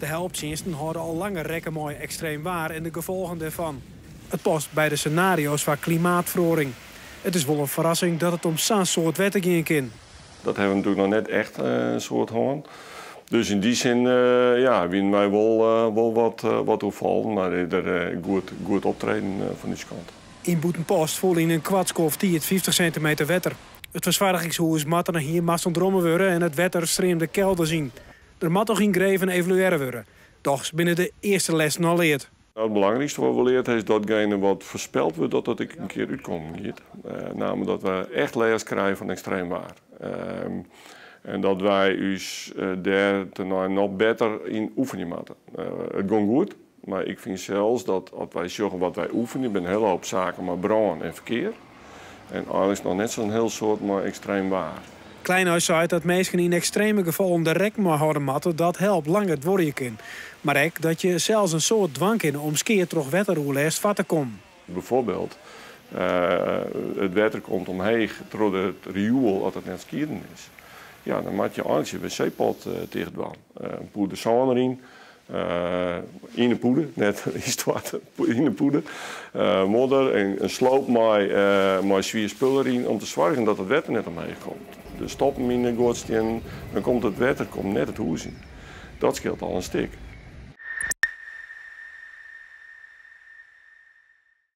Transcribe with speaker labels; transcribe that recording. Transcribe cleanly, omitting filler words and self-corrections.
Speaker 1: De hulpdiensten houden al langer rekken met extreem waar en de gevolgen daarvan. Het past bij de scenario's van klimaatverandering. Het is wel een verrassing dat het om zo'n soort wetten ging kan.
Speaker 2: Dat hebben we natuurlijk nog net echt een soort hoorn. Dus in die zin winnen wij wel wat opvallen, maar er goed optreden van die kant.
Speaker 1: In Boetenpost voel in een kwartskof die het 50 centimeter wetter. Het verzwaardigingshuis matten hier mast ontdrommen worden en het wetter streamde kelder zien. Er moet toch in greven evalueren worden. Doch binnen de eerste les nog leert.
Speaker 2: Nou, het belangrijkste wat we leert is datgene wat voorspeld wordt dat ik een keer uitkomen gaat. Namelijk dat we echt leers krijgen van extreem waar. En dat wij ons daar nog beter in oefenen moeten. Het gaat goed, maar ik vind zelfs dat als wij zeggen wat wij oefenen, ben een hele hoop zaken maar brand en verkeer. En eigenlijk nog net zo'n heel soort maar extreem waar.
Speaker 1: Kleinhuis zei dat mensen in extreme gevallen de rek maar houden moeten, dat helpt langer het worden kan. Maar ook dat je zelfs een soort dwang in om skeer terug wetterroelest vat te komen.
Speaker 2: Bijvoorbeeld, het wetter komt omheen door het riool als het net skieren is. Ja, dan moet je eigenlijk je wc-pot tegen doen. Een poeder zon erin, in de poeder, net in de poeder. Modder en een sloop met zwier spullen erin om te zorgen dat het wetter net omheen komt. Dus stoppen in de gootstien, dan komt het wetter net het huis in. Dat scheelt al een stuk.